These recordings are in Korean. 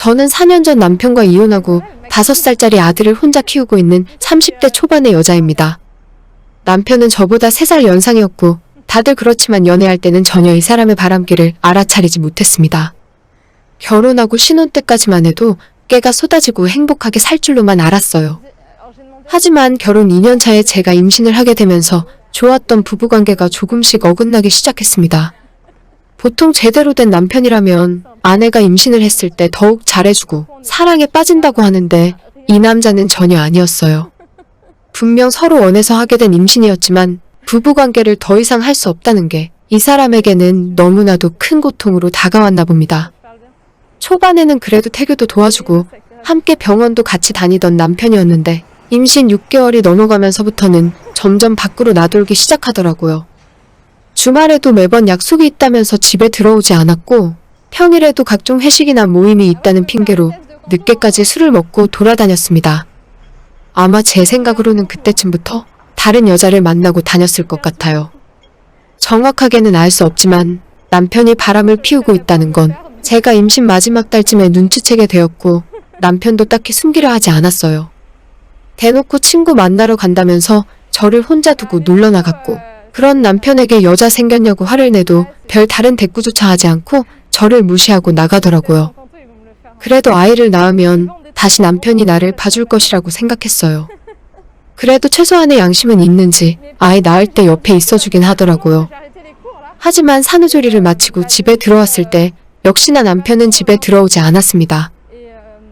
저는 4년 전 남편과 이혼하고 5살짜리 아들을 혼자 키우고 있는 30대 초반의 여자입니다. 남편은 저보다 3살 연상이었고 다들 그렇지만 연애할 때는 전혀 이 사람의 바람길을 알아차리지 못했습니다. 결혼하고 신혼 때까지만 해도 깨가 쏟아지고 행복하게 살 줄로만 알았어요. 하지만 결혼 2년 차에 제가 임신을 하게 되면서 좋았던 부부관계가 조금씩 어긋나기 시작했습니다. 보통 제대로 된 남편이라면 아내가 임신을 했을 때 더욱 잘해주고 사랑에 빠진다고 하는데 이 남자는 전혀 아니었어요. 분명 서로 원해서 하게 된 임신이었지만 부부관계를 더 이상 할 수 없다는 게 이 사람에게는 너무나도 큰 고통으로 다가왔나 봅니다. 초반에는 그래도 태교도 도와주고 함께 병원도 같이 다니던 남편이었는데 임신 6개월이 넘어가면서부터는 점점 밖으로 나돌기 시작하더라고요. 주말에도 매번 약속이 있다면서 집에 들어오지 않았고 평일에도 각종 회식이나 모임이 있다는 핑계로 늦게까지 술을 먹고 돌아다녔습니다. 아마 제 생각으로는 그때쯤부터 다른 여자를 만나고 다녔을 것 같아요. 정확하게는 알 수 없지만 남편이 바람을 피우고 있다는 건 제가 임신 마지막 달쯤에 눈치채게 되었고 남편도 딱히 숨기려 하지 않았어요. 대놓고 친구 만나러 간다면서 저를 혼자 두고 놀러 나갔고 그런 남편에게 여자 생겼냐고 화를 내도 별 다른 대꾸조차 하지 않고 저를 무시하고 나가더라고요. 그래도 아이를 낳으면 다시 남편이 나를 봐줄 것이라고 생각했어요. 그래도 최소한의 양심은 있는지 아이 낳을 때 옆에 있어주긴 하더라고요. 하지만 산후조리를 마치고 집에 들어왔을 때 역시나 남편은 집에 들어오지 않았습니다.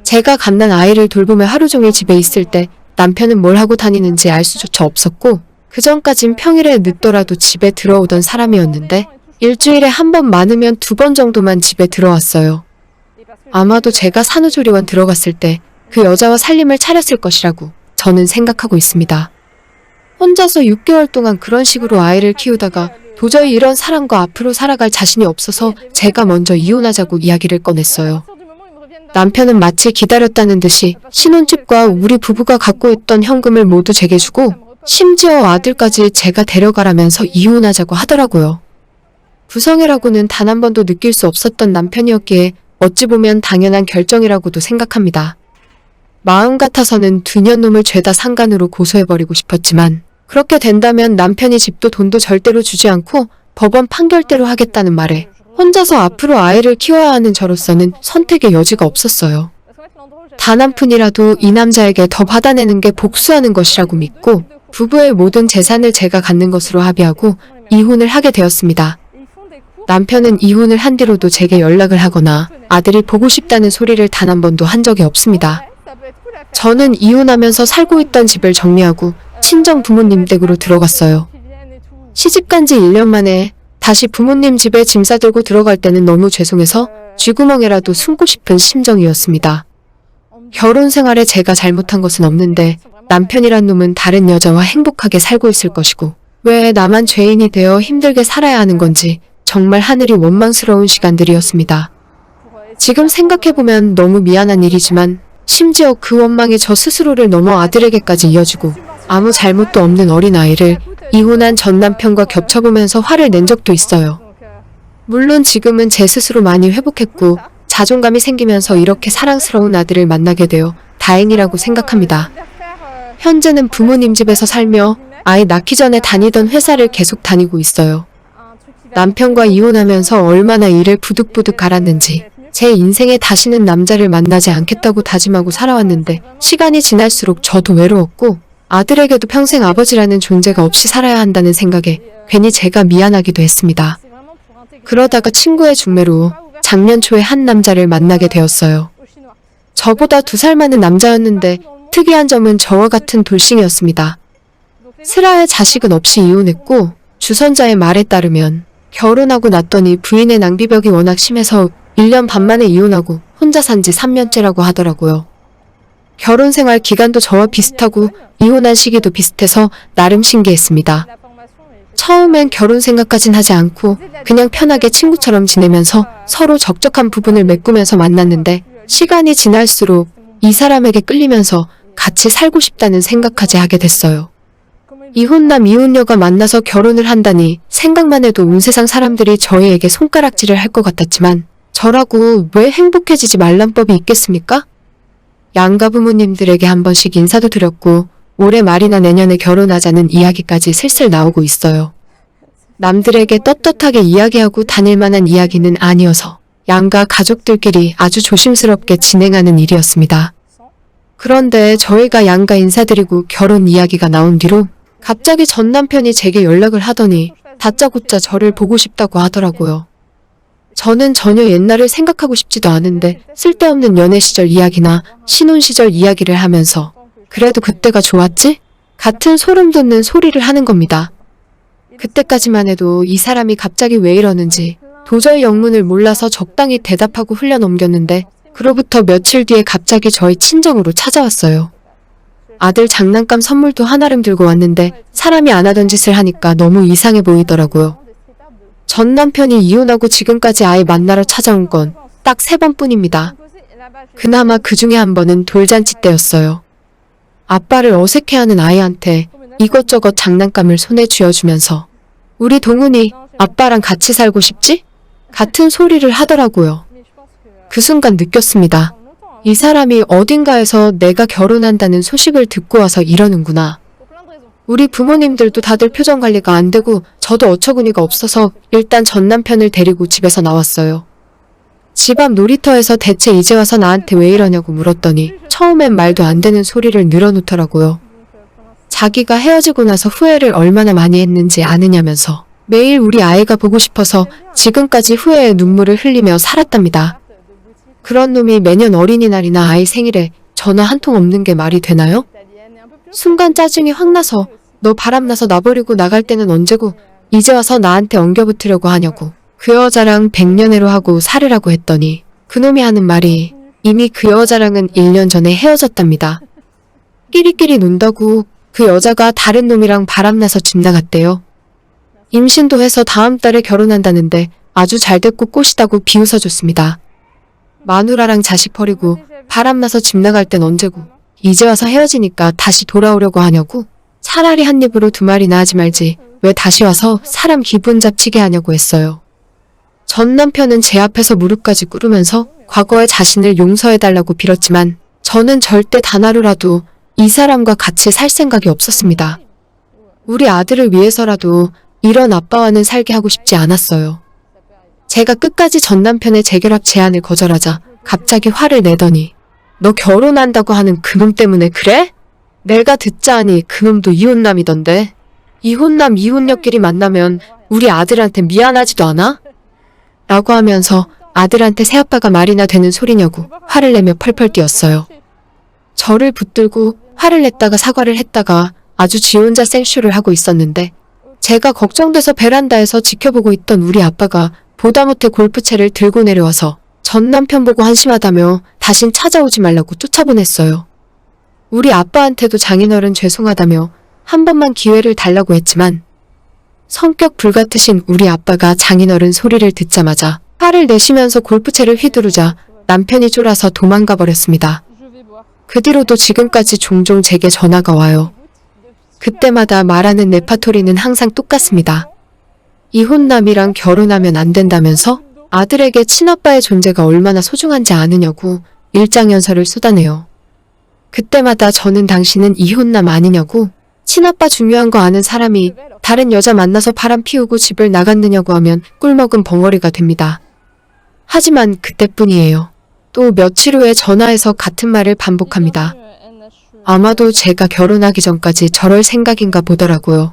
제가 갓난 아이를 돌보며 하루 종일 집에 있을 때 남편은 뭘 하고 다니는지 알 수조차 없었고 그 전까진 평일에 늦더라도 집에 들어오던 사람이었는데 일주일에 한 번 많으면 2번 정도만 집에 들어왔어요. 아마도 제가 산후조리원 들어갔을 때 그 여자와 살림을 차렸을 것이라고 저는 생각하고 있습니다. 혼자서 6개월 동안 그런 식으로 아이를 키우다가 도저히 이런 사람과 앞으로 살아갈 자신이 없어서 제가 먼저 이혼하자고 이야기를 꺼냈어요. 남편은 마치 기다렸다는 듯이 신혼집과 우리 부부가 갖고 있던 현금을 모두 제게 주고 심지어 아들까지 제가 데려가라면서 이혼하자고 하더라고요. 부성애라고는 단 한 번도 느낄 수 없었던 남편이었기에 어찌 보면 당연한 결정이라고도 생각합니다. 마음 같아서는 두년놈을 죄다 상간으로 고소해버리고 싶었지만 그렇게 된다면 남편이 집도 돈도 절대로 주지 않고 법원 판결대로 하겠다는 말에 혼자서 앞으로 아이를 키워야 하는 저로서는 선택의 여지가 없었어요. 단 한 푼이라도 이 남자에게 더 받아내는 게 복수하는 것이라고 믿고 부부의 모든 재산을 제가 갖는 것으로 합의하고 이혼을 하게 되었습니다. 남편은 이혼을 한 뒤로도 제게 연락을 하거나 아들이 보고 싶다는 소리를 단 한 번도 한 적이 없습니다. 저는 이혼하면서 살고 있던 집을 정리하고 친정 부모님 댁으로 들어갔어요. 시집간 지 1년 만에 다시 부모님 집에 짐 싸들고 들어갈 때는 너무 죄송해서 쥐구멍에라도 숨고 싶은 심정이었습니다. 결혼 생활에 제가 잘못한 것은 없는데 남편이란 놈은 다른 여자와 행복하게 살고 있을 것이고 왜 나만 죄인이 되어 힘들게 살아야 하는 건지 정말 하늘이 원망스러운 시간들이었습니다. 지금 생각해보면 너무 미안한 일이지만 심지어 그 원망이 저 스스로를 넘어 아들에게까지 이어지고 아무 잘못도 없는 어린아이를 이혼한 전 남편과 겹쳐보면서 화를 낸 적도 있어요. 물론 지금은 제 스스로 많이 회복했고 자존감이 생기면서 이렇게 사랑스러운 아들을 만나게 되어 다행이라고 생각합니다. 현재는 부모님 집에서 살며 아이 낳기 전에 다니던 회사를 계속 다니고 있어요. 남편과 이혼하면서 얼마나 일을 부득부득 갈았는지 제 인생에 다시는 남자를 만나지 않겠다고 다짐하고 살아왔는데 시간이 지날수록 저도 외로웠고 아들에게도 평생 아버지라는 존재가 없이 살아야 한다는 생각에 괜히 제가 미안하기도 했습니다. 그러다가 친구의 중매로 작년 초에 한 남자를 만나게 되었어요. 저보다 2살 많은 남자였는데 특이한 점은 저와 같은 돌싱이었습니다. 슬아의 자식은 없이 이혼했고 주선자의 말에 따르면 결혼하고 났더니 부인의 낭비벽이 워낙 심해서 1년 반 만에 이혼하고 혼자 산 지 3년째라고 하더라고요. 결혼 생활 기간도 저와 비슷하고 이혼한 시기도 비슷해서 나름 신기했습니다. 처음엔 결혼 생각까진 하지 않고 그냥 편하게 친구처럼 지내면서 서로 적적한 부분을 메꾸면서 만났는데 시간이 지날수록 이 사람에게 끌리면서 같이 살고 싶다는 생각까지 하게 됐어요. 이혼남 이혼녀가 만나서 결혼을 한다니 생각만 해도 온 세상 사람들이 저희에게 손가락질을 할 것 같았지만 저라고 왜 행복해지지 말란 법이 있겠습니까? 양가 부모님들에게 한 번씩 인사도 드렸고 올해 말이나 내년에 결혼하자는 이야기까지 슬슬 나오고 있어요. 남들에게 떳떳하게 이야기하고 다닐 만한 이야기는 아니어서 양가 가족들끼리 아주 조심스럽게 진행하는 일이었습니다. 그런데 저희가 양가 인사드리고 결혼 이야기가 나온 뒤로 갑자기 전 남편이 제게 연락을 하더니 다짜고짜 저를 보고 싶다고 하더라고요. 저는 전혀 옛날을 생각하고 싶지도 않은데 쓸데없는 연애 시절 이야기나 신혼 시절 이야기를 하면서 그래도 그때가 좋았지? 같은 소름 돋는 소리를 하는 겁니다. 그때까지만 해도 이 사람이 갑자기 왜 이러는지 도저히 영문을 몰라서 적당히 대답하고 흘려 넘겼는데 그로부터 며칠 뒤에 갑자기 저희 친정으로 찾아왔어요. 아들 장난감 선물도 한아름 들고 왔는데 사람이 안 하던 짓을 하니까 너무 이상해 보이더라고요. 전 남편이 이혼하고 지금까지 아이 만나러 찾아온 건 딱 3번뿐입니다. 그나마 그 중에 한 번은 돌잔치 때였어요. 아빠를 어색해하는 아이한테 이것저것 장난감을 손에 쥐어주면서 우리 동훈이 아빠랑 같이 살고 싶지? 같은 소리를 하더라고요. 그 순간 느꼈습니다. 이 사람이 어딘가에서 내가 결혼한다는 소식을 듣고 와서 이러는구나. 우리 부모님들도 다들 표정 관리가 안 되고 저도 어처구니가 없어서 일단 전 남편을 데리고 집에서 나왔어요. 집 앞 놀이터에서 대체 이제 와서 나한테 왜 이러냐고 물었더니 처음엔 말도 안 되는 소리를 늘어놓더라고요. 자기가 헤어지고 나서 후회를 얼마나 많이 했는지 아느냐면서 매일 우리 아이가 보고 싶어서 지금까지 후회의 눈물을 흘리며 살았답니다. 그런 놈이 매년 어린이날이나 아이 생일에 전화 한 통 없는 게 말이 되나요? 순간 짜증이 확 나서 너 바람나서 나버리고 나갈 때는 언제고 이제 와서 나한테 엉겨붙으려고 하냐고 그 여자랑 100년애로 하고 살으라고 했더니 그놈이 하는 말이 이미 그 여자랑은 1년 전에 헤어졌답니다. 끼리끼리 논다고 그 여자가 다른 놈이랑 바람나서 집 나갔대요. 임신도 해서 다음 달에 결혼한다는데 아주 잘됐고 꽃이다고 비웃어줬습니다. 마누라랑 자식 버리고 바람나서 집 나갈 땐 언제고 이제 와서 헤어지니까 다시 돌아오려고 하냐고 차라리 한 입으로 2마리나 하지 말지 왜 다시 와서 사람 기분 잡치게 하냐고 했어요. 전 남편은 제 앞에서 무릎까지 꿇으면서 과거의 자신을 용서해달라고 빌었지만 저는 절대 단 하루라도 이 사람과 같이 살 생각이 없었습니다. 우리 아들을 위해서라도 이런 아빠와는 살게 하고 싶지 않았어요. 제가 끝까지 전 남편의 재결합 제안을 거절하자 갑자기 화를 내더니 너 결혼한다고 하는 그놈 때문에 그래? 내가 듣자하니 그놈도 이혼남이던데. 이혼남 이혼녀끼리 만나면 우리 아들한테 미안하지도 않아? 라고 하면서 아들한테 새아빠가 말이나 되는 소리냐고 화를 내며 펄펄 뛰었어요. 저를 붙들고 화를 냈다가 사과를 했다가 아주 지 혼자 생쇼를 하고 있었는데 제가 걱정돼서 베란다에서 지켜보고 있던 우리 아빠가 보다 못해 골프채를 들고 내려와서 전 남편 보고 한심하다며 다신 찾아오지 말라고 쫓아보냈어요. 우리 아빠한테도 장인어른 죄송하다며 한 번만 기회를 달라고 했지만 성격 불같으신 우리 아빠가 장인어른 소리를 듣자마자 화를 내시면서 골프채를 휘두르자 남편이 쫄아서 도망가 버렸습니다. 그 뒤로도 지금까지 종종 제게 전화가 와요. 그때마다 말하는 레파토리는 항상 똑같습니다. 이혼남이랑 결혼하면 안 된다면서 아들에게 친아빠의 존재가 얼마나 소중한지 아느냐고 일장연설을 쏟아내요. 그때마다 저는 당신은 이혼남 아니냐고 친아빠 중요한 거 아는 사람이 다른 여자 만나서 바람 피우고 집을 나갔느냐고 하면 꿀먹은 벙어리가 됩니다. 하지만 그때뿐이에요. 또 며칠 후에 전화해서 같은 말을 반복합니다. 아마도 제가 결혼하기 전까지 저럴 생각인가 보더라고요.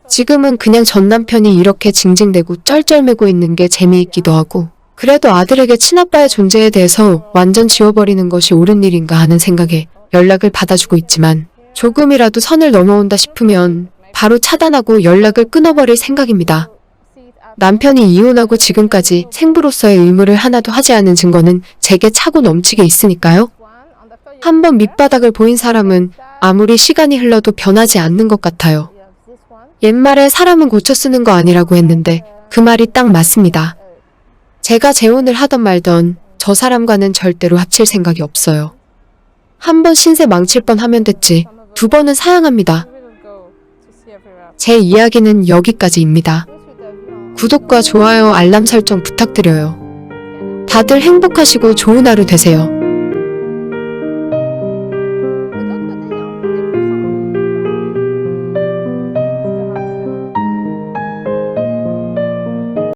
지금은 그냥 전 남편이 이렇게 징징대고 쩔쩔매고 있는 게 재미있기도 하고 그래도 아들에게 친아빠의 존재에 대해서 완전 지워버리는 것이 옳은 일인가 하는 생각에 연락을 받아주고 있지만 조금이라도 선을 넘어온다 싶으면 바로 차단하고 연락을 끊어버릴 생각입니다. 남편이 이혼하고 지금까지 생부로서의 의무를 하나도 하지 않은 증거는 제게 차고 넘치게 있으니까요. 한번 밑바닥을 보인 사람은 아무리 시간이 흘러도 변하지 않는 것 같아요. 옛말에 사람은 고쳐 쓰는 거 아니라고 했는데 그 말이 딱 맞습니다. 제가 재혼을 하던 말던 저 사람과는 절대로 합칠 생각이 없어요. 한 번 신세 망칠 뻔 하면 됐지 2번은 사양합니다. 제 이야기는 여기까지입니다. 구독과 좋아요 알람 설정 부탁드려요. 다들 행복하시고 좋은 하루 되세요.